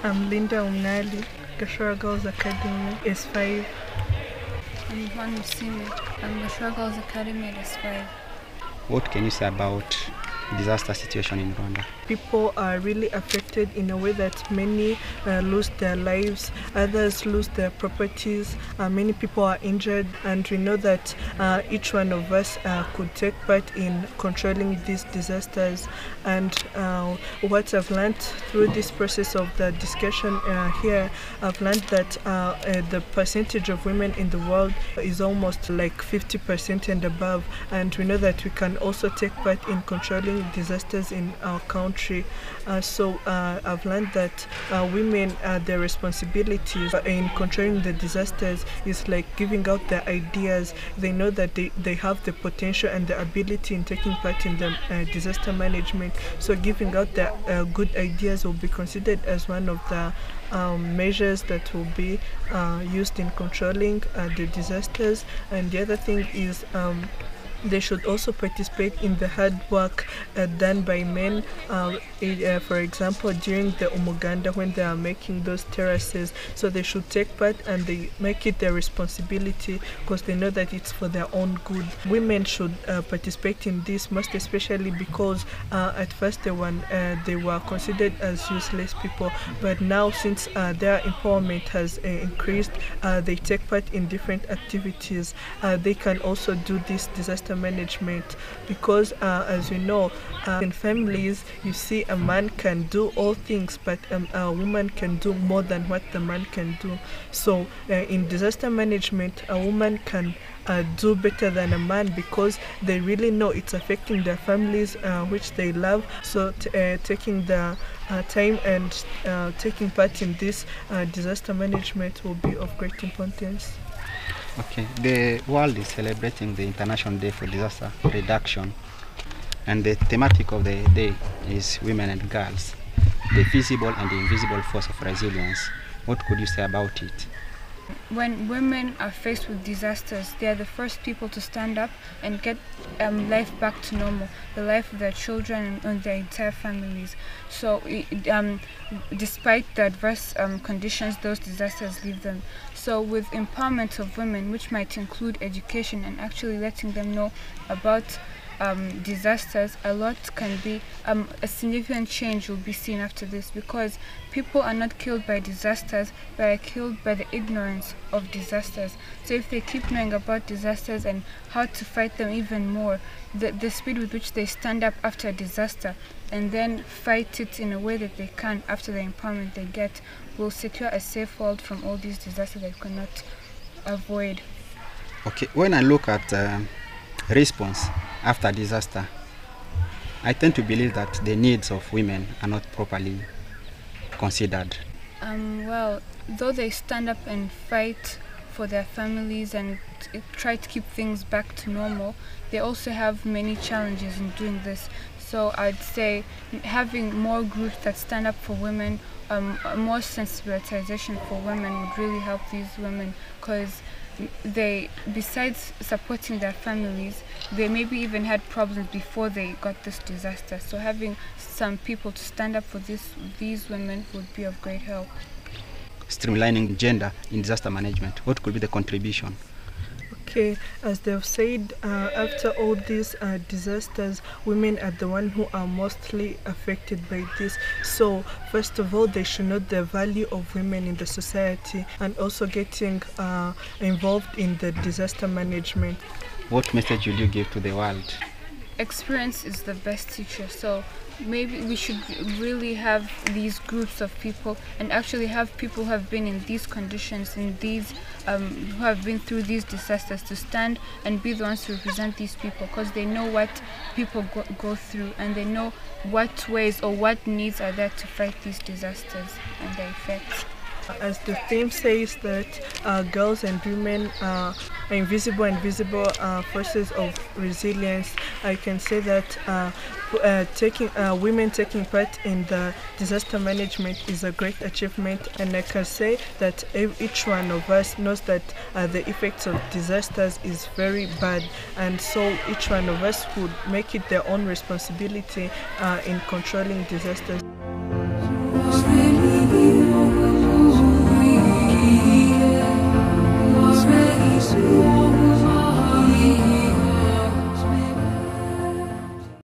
I'm Linda Umnali, Gashora Girls Academy, S5. I'm Juan Musime. I'm Gashora Girls Academy at S5. What can you say about disaster situation in Rwanda? People are really affected in a way that many lose their lives, others lose their properties, many people are injured, and we know that each one of us could take part in controlling these disasters. And what I've learned through this process of the discussion here, I've learned that the percentage of women in the world is almost like 50% and above, and we know that we can also take part in controlling disasters in our country. So I've learned that women, their responsibilities in controlling the disasters is like giving out their ideas. They know that they have the potential and the ability in taking part in the disaster management. So giving out their good ideas will be considered as one of the measures that will be used in controlling the disasters. And the other thing is they should also participate in the hard work done by men, for example, during the umuganda when they are making those terraces. So they should take part and they make it their responsibility because they know that it's for their own good. Women should participate in this, most especially because at first they were considered as useless people, but now since their empowerment has increased, they take part in different activities. They can also do this disaster management because as you know, in families you see a man can do all things, but a woman can do more than what the man can do. So in disaster management, a woman can do better than a man because they really know it's affecting their families which they love. So taking the time and taking part in this disaster management will be of great importance. Okay, the world is celebrating the International Day for Disaster Reduction, and the thematic of the day is women and girls, the visible and the invisible force of resilience. What could you say about it? When women are faced with disasters, they are the first people to stand up and get life back to normal, the life of their children and their entire families. So despite the adverse conditions those disasters leave them. So with empowerment of women, which might include education and actually letting them know about disasters, a lot can be, a significant change will be seen after this, because people are not killed by disasters but are killed by the ignorance of disasters. So if they keep knowing about disasters and how to fight them even more, the speed with which they stand up after a disaster and then fight it in a way that they can after the empowerment they get will secure a safe world from all these disasters that we cannot avoid. Okay, when I look at response after disaster, I tend to believe that the needs of women are not properly considered. Well, though they stand up and fight for their families and try to keep things back to normal, they also have many challenges in doing this. So I'd say having more groups that stand up for women, more sensibilization for women would really help these women, because they, besides supporting their families, they maybe even had problems before they got this disaster. So having some people to stand up for these women would be of great help. Streamlining gender in disaster management, what could be the contribution? Okay, as they've said, after all these disasters, women are the ones who are mostly affected by this. So first of all, they should know the value of women in the society and also getting involved in the disaster management. What message will you give to the world? Experience is the best teacher. So maybe we should really have these groups of people and actually have people who have been in these conditions, in these who have been through these disasters, to stand and be the ones to represent these people, because they know what people go through and they know what ways or what needs are there to fight these disasters and their effects. As the theme says that girls and women are invisible and visible forces of resilience, I can say that women taking part in the disaster management is a great achievement, and I can say that each one of us knows that the effects of disasters is very bad, and so each one of us would make it their own responsibility in controlling disasters. Hallelujah.